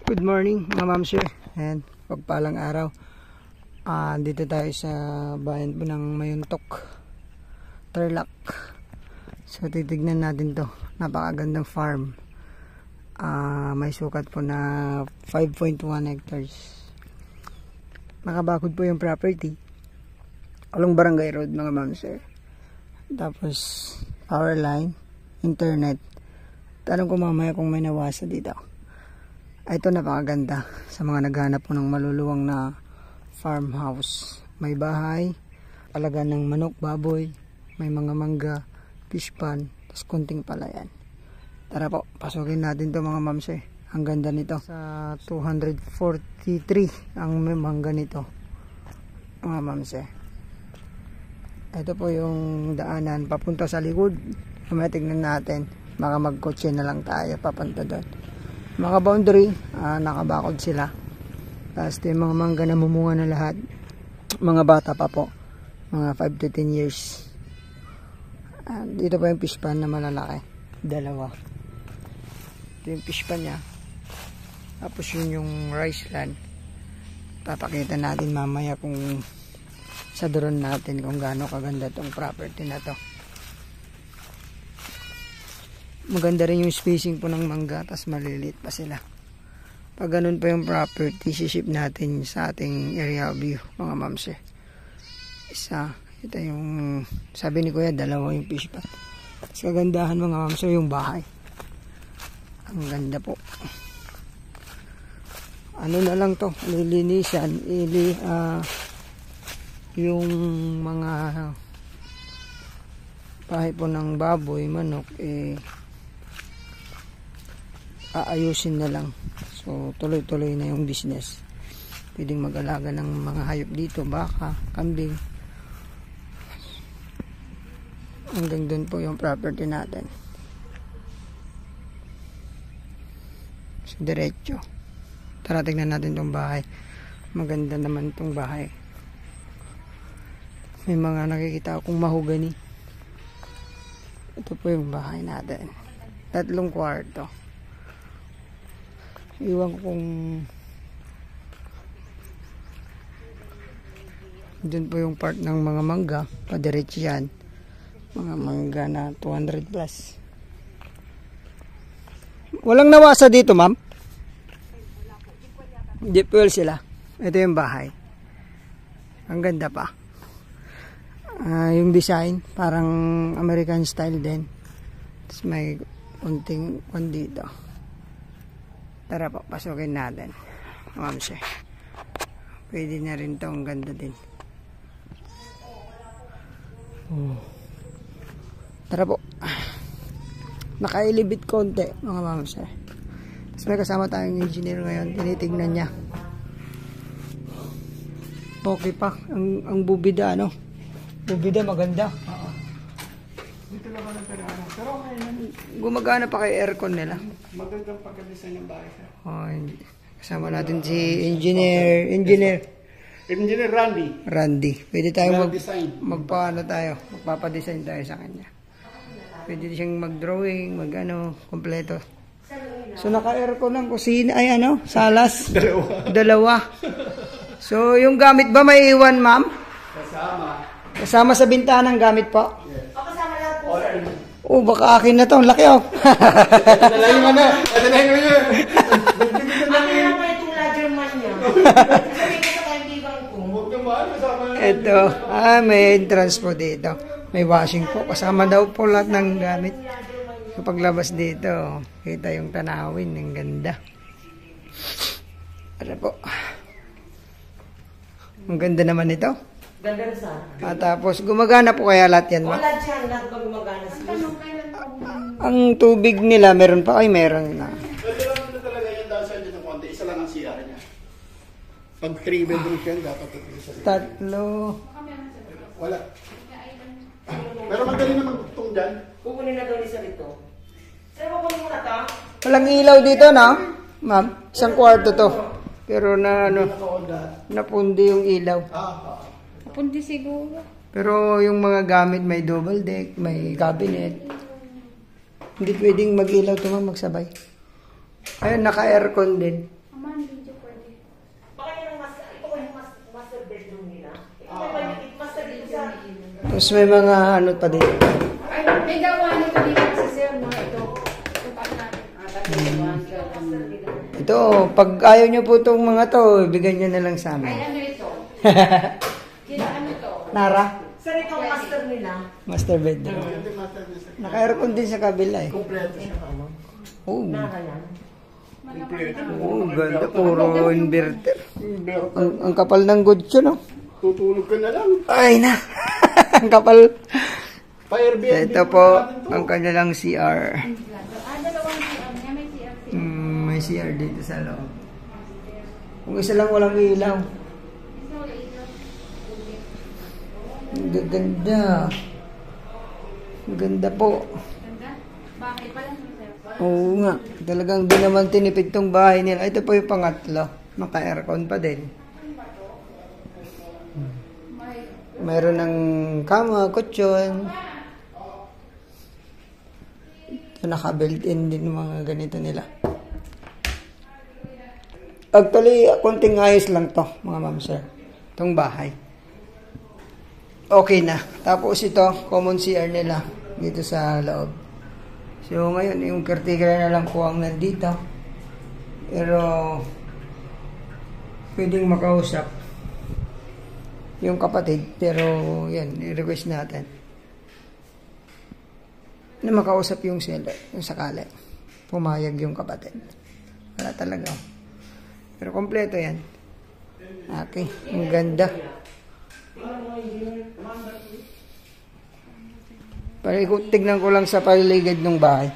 Good morning mga ma'am sir, and pagpalang araw. Dito tayo sa bayan po ng Mayuntok, Tarlac. So titignan natin to, napakagandang farm. May sukat po na 5.1 hectares. Nakabakod po yung property along Barangay Road mga ma'am sir. Tapos power line, internet. Tanong ko mamaya kung may nawasa dito. Ito napakaganda sa mga naghanap po ng maluluwang na farmhouse. May bahay, alaga ng manok, baboy, may mga mangga, fish pond, tapos kunting palayan. Tara po, pasukin natin to mga mams eh. Ang ganda nito. Sa 243 ang may mangga nito mga mams eh. Ito po yung daanan papunta sa likod. Mamaya tignan natin, baka magkotse na lang tayo papunta doon. Mga boundary, nakabakod sila. Tapos yung mga mangga na mumunga na lahat. Mga bata pa po. Mga 5 to 10 years. Dito pa yung fish pan na malalaki. Dalawa. Ito yung fish pan niya. Tapos yun yung rice land. Papakita natin mamaya kung sa drone natin kung gaano kaganda tong property na to. Maganda rin yung spacing po ng mangga, tas maliliit pa sila. Pag ganun pa yung property, siship natin sa ating area view mga mams eh. Isa, ito yung sabi ni kuya, dalawa yung fish pan. Tapos kagandahan mga mams yung bahay. Ang ganda po. Ano na lang to, lilinisan, yung mga bahay po ng baboy, manok aayusin na lang. So tuloy-tuloy na yung business. Pwedeng mag-alaga ng mga hayop dito, baka, kambing. Hanggang doon po yung property natin. So diretso. Tara tignan natin tong bahay. Maganda naman tong bahay. May mga nakikita akong mahogany. Ito po yung bahay natin. 3 kwarto. Iwan ko kung dun po yung part ng mga mangga, padiretso yan. Mga mangga na 200 plus. Walang nawasa dito ma'am? Deep well sila. Ito yung bahay. Ang ganda pa. Yung design parang American style din. Tapos may unting dito. Tara po, pasukin natin ma'am siya. Pwede na rin to, ang ganda din. Tara po, nakailibit konti mga ma'am siya. Tapos may kasama tayong engineer ngayon, tinitignan niya. Okay pa ang bubida ano. Bubida maganda. Dito lang ang pera. Pero gumagana pa kay aircon nila. Magandang pagka-design ng bahay. Kasama natin si Engineer Randy. Pwede tayo magpapadesign tayo sa kanya. Pwede siyang mag-drawing, kompleto. So naka-aircon ng kusina, salas. Dalawa. So yung gamit ba may iwan, ma'am? Kasama sa bintanang gamit po? Yes. Kasama lang po, sir. Oh, baka akin na to. Ang laki, oh. Dalayin mo na. Dalayin mo yun. Akin lang pa itong ladder man niya. Sabi ko sa kaibigan ko. Huwag naman, kasama na. Ito. May entrance po dito. May washing po. Kasama daw po lahat ng gamit. Paglabas dito, kita yung tanawin. Ang ganda. Ano po. Ang ganda naman ito. Ganda sa. Tapos gumagana po kaya lahat yan, ma? Wala dyan, lahat ba gumagana sila? Ang tubig nila, meron pa? Ay, meron na. Pwede lang nila talaga yung downside dito konti. Isa lang ang CR niya. Pag 3 bedrooms yan, dapat ito isa. 3. Wala. Pero magaling naman itong dyan. Kukunin na daw isa dito. Sir, kukunin mo na ito? Walang ilaw dito, no? Ma'am, 1 kwarto to. Pero napundi yung ilaw. Pundi siguro. Pero yung mga gamit may double deck, may cabinet. Hindi pwedeng mag-ilaw ito magsabay. Ayun, naka-aircon din. Tapos may mga ano pa din. Ay, may gawa nito dito si Sir, no? Ito. Ito pa natin. Ito, pag ayaw nyo po itong mga to, bigyan nyo na lang sa Ay, amin. ano ito? Kila ano to? Nara, Sir, ito ang master nila. master bedroom. Naka-aircon din sa kabila eh. Kompleto siya. Oh, Nara yan. Kompleto. oh ganda. Puro inverter. Ang kapal ng goods yun, no? Tutulog ka na lang. Ay na! Ang kapal. Pa-Airbnb. Ito po, ang kanilang CR. Dalawang CR. May CR. May CR dito sa loob. Kung isa lang walang ilaw. Ang ganda. Ang ganda po. Bakit pala, Sir? Oo nga. Talagang di naman tinipid tong bahay nila. Ito po yung pangatlo. Naka-aircon pa din. Mayroon ng kama, kutsyon. Ito naka-built-in din mga ganito nila. Actually, konting ayos lang to mga ma'am sir. Itong bahay. Okay na. Tapos ito, common CR nila dito sa loob. So ngayon, yung caretaker na lang po ang nandito. Pero pwedeng makausap yung kapatid. Pero yan, i-request natin na makausap yung seller, yung sakali. Pumayag yung kapatid. Wala talaga. Pero kompleto yan. Okay, ang ganda. Tignan ko lang sa paligid ng bahay.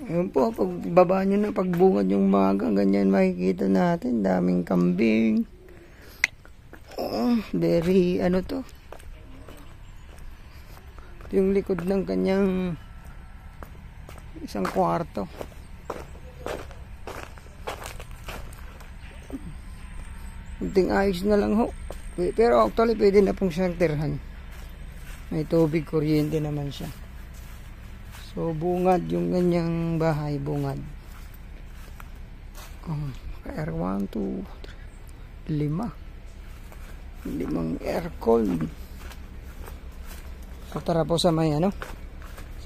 Ayun po, pagbaba nyo na, pagbungad yung maga, ganyan makikita natin. Daming kambing. Oh, very, ano to? Yung likod ng kanyang isang kwarto. Kunting ayos na lang ho. Pero actually pwede na pong siyang tirhan. May tubig, kuryente naman siya. So bungad yung ganyang bahay, bungad. Air 1, 2, 3, 5. 5 aircon. So tara po sa may ano,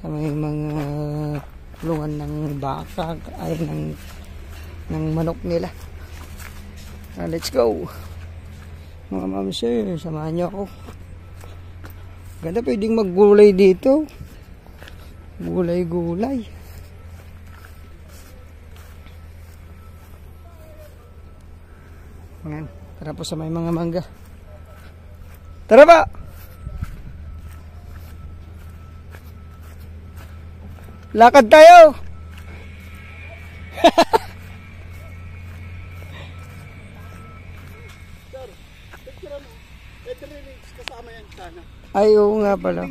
sa may mga kulungan ng baka ay ng manok nila. Let's go mga ma'am sir, samahan niyo ako. Ganda, pwedeng maggulay dito, gulay. Ngayon, tara po sa may mga mangga. Tara ba? Lakad tayo. Kasama yan sana. Ay, oo nga pala.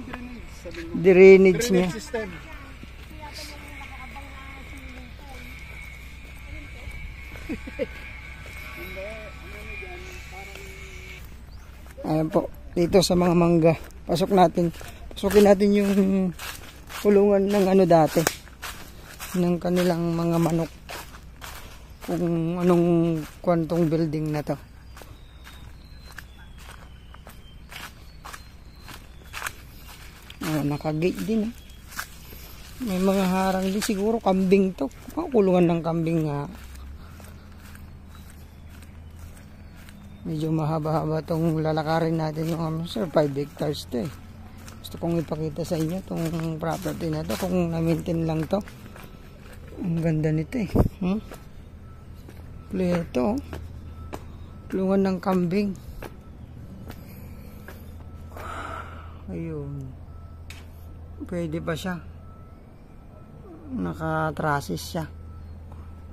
Drainage niya. System. Ayan po, dito sa mga mangga. Pasukin natin yung kulungan ng ano dati, ng kanilang mga manok. Kung anong kwantong building na to. Naka-gate din. May mga harang din, siguro kambing to. Kulungan ng kambing nga. Medyo mahaba-haba tong lalakarin natin yung sir, 5 hectares to eh. Gusto kong ipakita sa inyo tong property na to, kung na-maintain lang to. Ang ganda nito eh. Pleto. Kulungan ng kambing. Ayun. Pwede pa siya. Naka-trusses siya.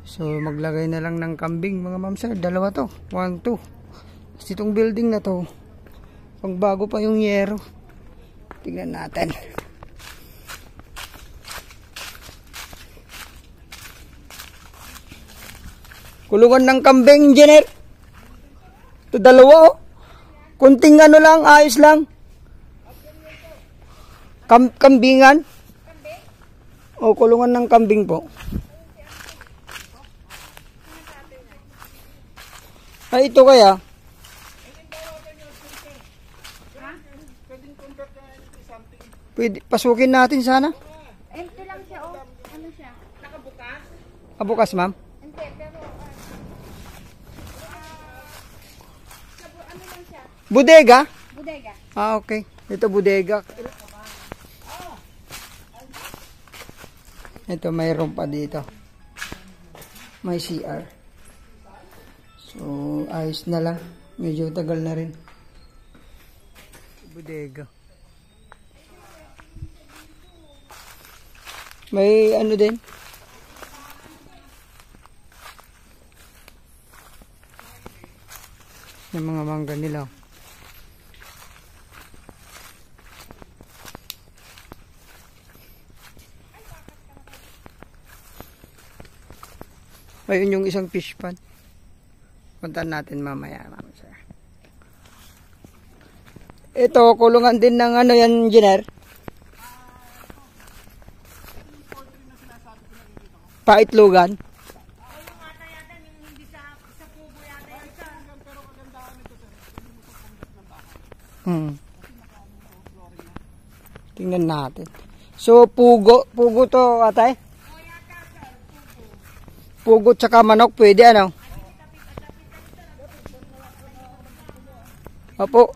So maglagay na lang ng kambing mga ma'am sir. Dalawa to. 1, 2. Kasi itong building na to, pang bago pa yung yero. Tingnan natin. Kulungan ng kambing, engineer. Ito dalawa oh. Kunting ano lang, ayos lang. Kambingan. O, kulungan ng kambing po. Ay, ito kaya? Pwede, pasukin natin sana. Empty lang siya, oh. Ano siya? Nakabukas? Bukas, ma'am. Hindi, pero, ano lang siya? Bodega? Bodega. Ah, okay. Ito bodega. Ito mayroon pa dito. May CR. So, ayos na lang. Medyo tagal na rin. Bodega. May ano din. Yung mga mangga nila. Ayun yung isang fish pond. Puntahan natin mamaya, ma'am sir. Ito, kulungan din ng ano yan, engineer? Paitlugan. Tingnan natin. So, pugo to, atay? Pugo tsaka manok, pwede ano? Opo.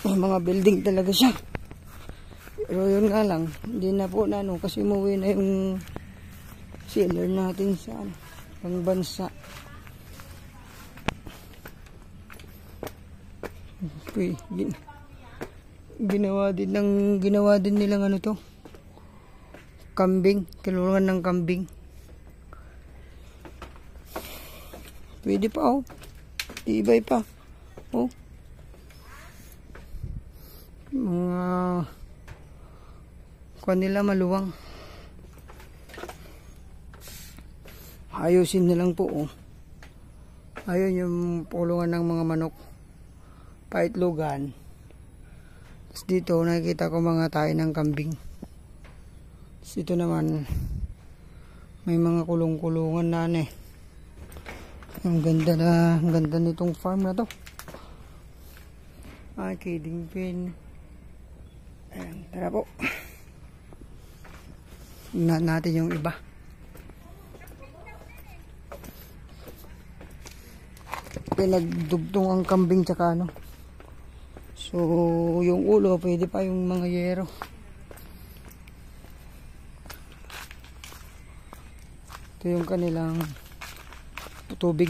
Mga building talaga siya. Pero yun nga lang, hindi na po na ano, kasi umuwi na yung sealer natin sa pang bansa. Okay, ginawa din nilang ano to, kambing, kilungan ng kambing. Pwede pa oh, ibay pa oh, mga kanila maluwang. Ayusin na lang po oh. Ayun yung pulungan ng mga manok, paitlugan. Tapos dito nakikita ko mga tayo ng kambing. Tapos dito naman may mga kulong-kulungan na ano eh. Ang ganda nitong farm na to. Ay, kidding pin. Ayan, tara po. Tingnan natin yung iba. Pinagdugtong ang kambing tsaka ano. So, yung ulo, pwede pa yung mga yero. Ito yung kanilang tubig.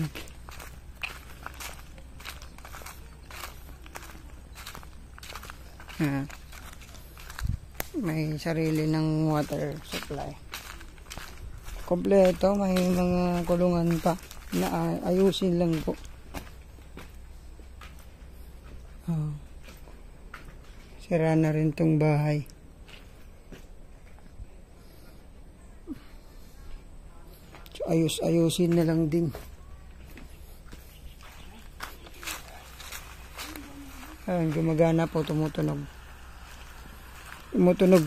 May sarili ng water supply. Kompleto, may mga kulungan pa na ayusin lang po. Sira na rin tong bahay. So, ayusin na lang din. Ayan, gumagana po, tumutunog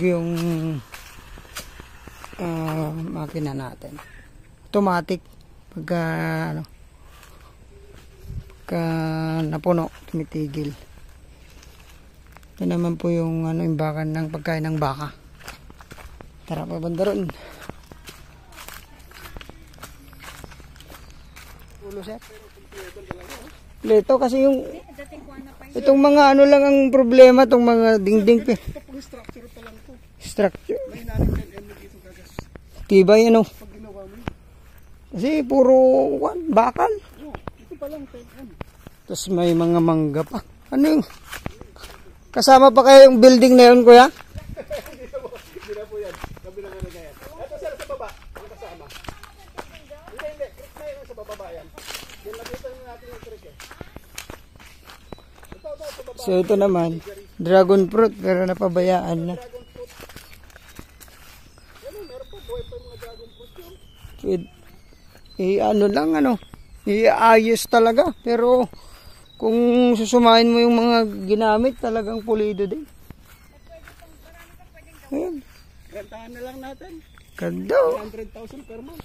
yung makina natin. Automatic pagka napuno, tumitigil. Ito naman po yung imbakan ng pagkain ng baka. Tara pa banda ron. Ulo sir. Leto kasi yung itong mga ano lang ang problema, itong mga dingding pe. Structure pa lang to. Structure. May narin 10 ml dito gagas. Tibay ano. Pag ginawa mo. Kasi puro bakal. Ito pa lang 10 ml. Tapos may mga mangga pa. Ano yung kasama pa kayo yung building na yun, kuya? Hindi na po yan. Kabilang ano na yan. Ito sir, sa baba. Ang kasama. Hindi. Trick na yun sa bababa yan. Yan, nakita natin yung trick eh. Ito, sa baba. So ito naman, dragon fruit, pero napabayaan na. Dragon fruit. Ano, meron pa. Buhay pa yung mga dragon fruit yun. Ano lang, iayos talaga. Pero kung susumahin mo yung mga ginamit, talagang pulido din. Ayan. Gantahan na lang natin. Ganda oh. 100,000 per month.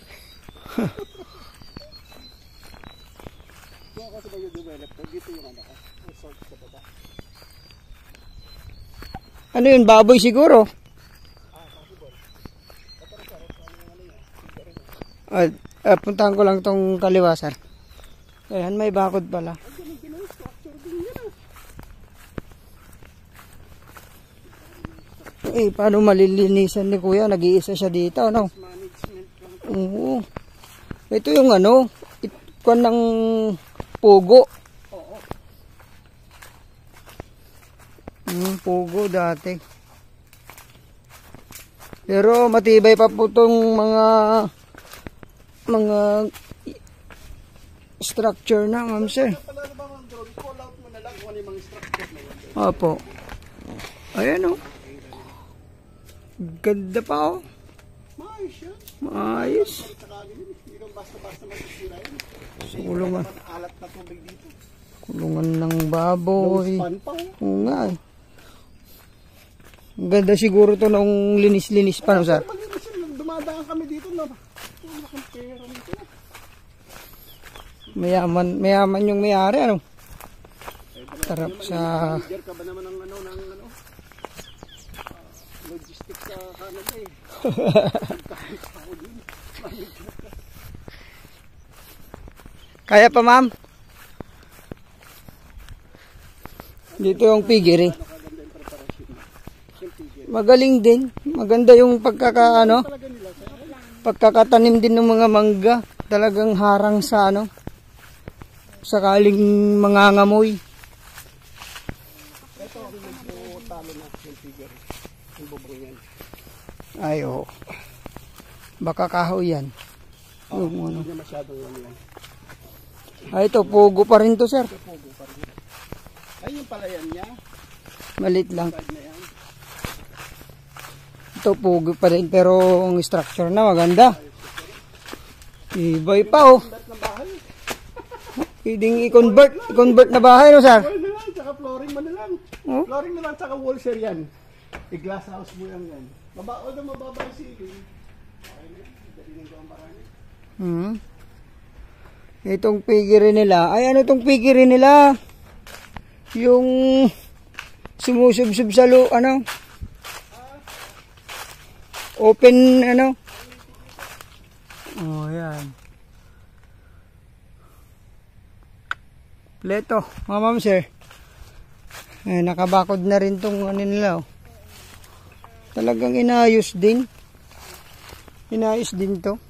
Kung ako sa mag-develop ko, dito yung ano ko. Resort sa baba. Ano yun, baboy siguro? Puntahan ko lang tong kaliwa, sir. Ayan, may bakod pala. Eh, paano malilinisan ni kuya? Nag-iisa siya dito, ano? Oo. Ito yung ano, kwan ng pugo. Pugo dati. Pero matibay pa po tong mga structure na, ma'am sir. Opo. Ayan oh. Ganda pa oh. Maayos yan. Maayos. Hindi kang basta-basta masisira yun. Kulungan. Alat na tubig dito. Kulungan ng baboy. Pan pa oh. Oo nga eh. Ang ganda siguro to nung linis-linis pa no sir. Malinis yun. Dumadaan kami dito na. Malaking pera nito. Mayaman yung may-ari ano. Tarap sa Manager ka ba naman ng ano? Logistics sa Canada eh. Kaya pa ma'am. Dito yung piggery. Magaling din. Maganda yung pagkakatanim din ng mga mangga. Talagang harang sa ano. Sakaling mangangamoy. Ito ang talo na yung piggery. Yung bubong yan. Ay oo. Baka kahoy yan. Hindi na masyadong yan. Ay ito, pugo pa rin to sir. Pugo pa rin. Ay yung palayan niya. Malit lang. Side na yan. Ito pugo pa rin pero ang structure na maganda. Ibay pa oh. Convert na bahay. Pwedeng i-convert na bahay no sir? Wall na lang, tsaka flooring mo na lang. Oh? Flooring na lang, tsaka wall sir yan. I-glass house mo yan yan. Mababa yung ceiling. Okay na yan. Dali nang gawang parang. Itong piggery nila. Ay ano itong piggery nila? Yung sumusubsub sa ano? Open ano? Oh yan. Pleto. Ma'am sir. Eh, nakabakod na rin tong ano nila. Oh. Talagang inayos din. Inayos din to.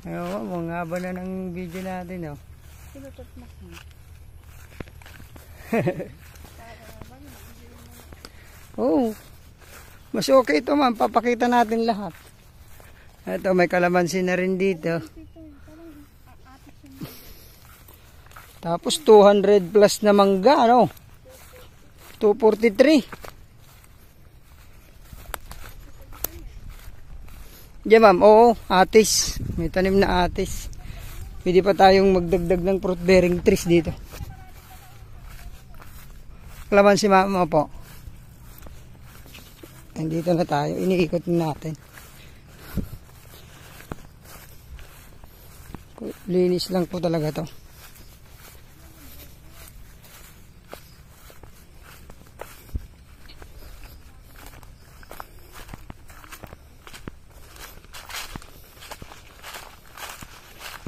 Ayaw, mga haba na ng video natin, oh. Oh, mas okay ito ma'am, papakita natin lahat. Ito, may kalamansi na rin dito. Tapos 200 plus na mangga, ano? 243. Diyan ma'am, oo, atis. May tanim na atis. Pwede pa tayong magdagdag ng fruit bearing trees dito. Kalamansi ma'am po. Andito na tayo, iniikot natin. Linis lang po talaga to.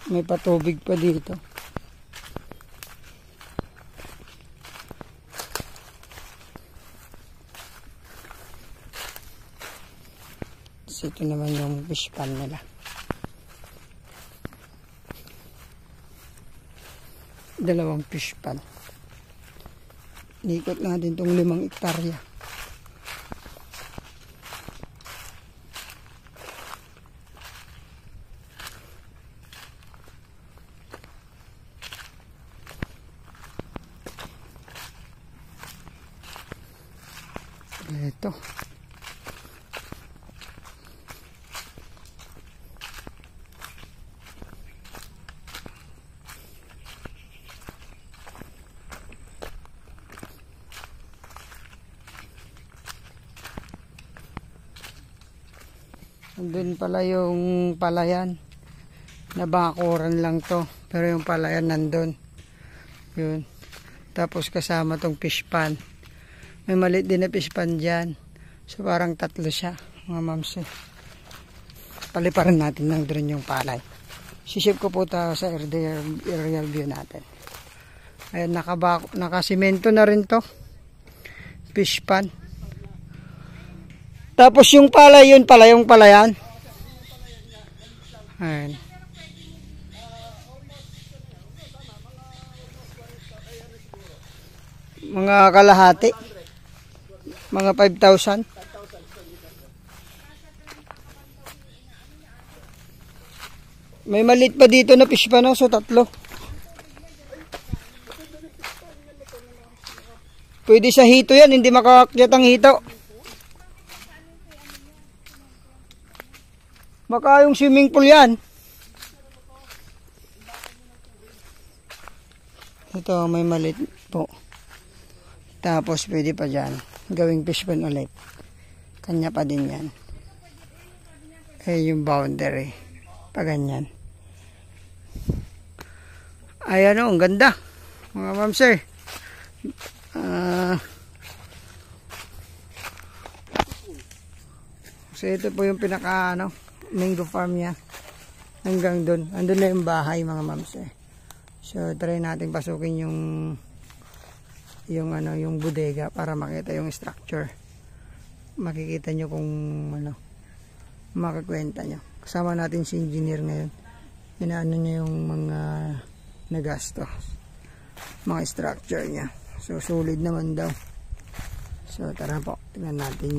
May patubig pa dito. Ito naman yung fish pan nila. Dalawang fish pan. Inikot natin itong 5 hektarya. Ito. Andun pala yung palayan. Nabakuran lang to. Pero yung palayan nandun. Yun. Tapos kasama tong fish pan. May maliit din na fish pan dyan. So parang 3 siya, mga mams. Paliparan natin ng drone yung palay. Sisip ko po tayo sa aerial view natin. Ayan, nakasimento na rin to. Fish pan. Tapos yung palay, yun pala yung palayan. Ayan. Mga kalahati. Mga 5,000. May maliit pa dito na fish pa, no? So 3. Pwede sa hito yan, hindi makakakyat ang hito. Baka yung swimming pool yan. Ito, may maliit po. Tapos pwede pa dyan. Gawing fish pan ulit. Kanya pa din yan. Yung boundary. Paganyan. Ayan o, ang ganda. Mga ma'am sir. So ito po yung pinaka mango farm niya. Hanggang doon. Andun na yung bahay mga ma'am sir. So try natin pasukin yung bodega para makita yung structure. Makikita nyo kung makakwenta nyo. Kasama natin si engineer ngayon. Inaano niya yung mga nagastos, mga structure niya. So solid naman daw. So tara po, tingnan natin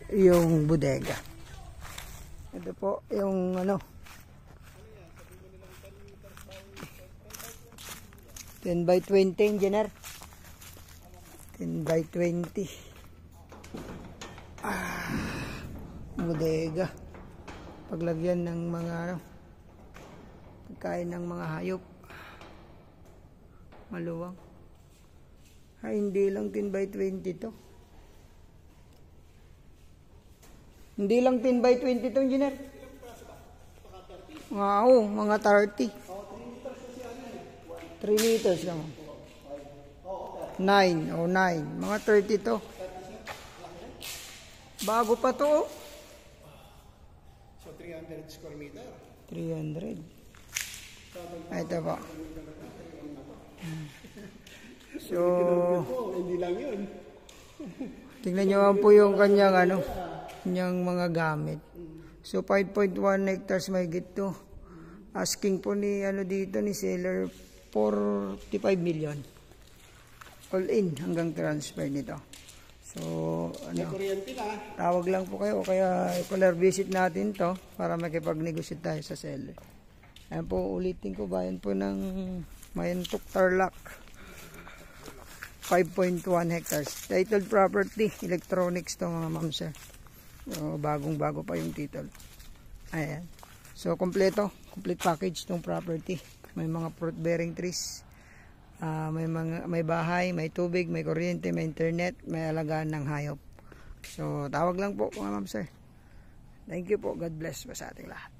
yung bodega. Ito po yung 10 by 20 engineer. 10 by 20. Bodega. Paglagyan ng mga pagkain ng mga hayop. Maluwang. Hindi lang 10 by 20 to. Hindi lang 10 by 20 to, engineer. Wow, mga 30. 3 liters naman. 9. Mga 30 to. Bago pa to. So 300 square meter. 300. Ito po. So, Hindi lang yun. tingnan nyo po yung kanyang kanyang mga gamit. So 5.1 hectares may gito. Asking po ni dito ni seller 45 million. All in hanggang transfer nito. So Kuryente na. tawag lang po kayo kaya i-color visit natin to para makipag-negotiate tayo sa seller. Ayan po, ulitin ko, bayan po ng Mayantok Tarlac. 5.1 hectares. Titled property, electronics to mga ma'am sir. So, bagong-bago pa yung title. Ayan. So, complete package tong property. May mga fruit bearing trees. May bahay, may tubig, may kuryente, may internet, may alagaan ng hayop. So, tawag lang po mga ma'am sir. Thank you po. God bless po sa ating lahat.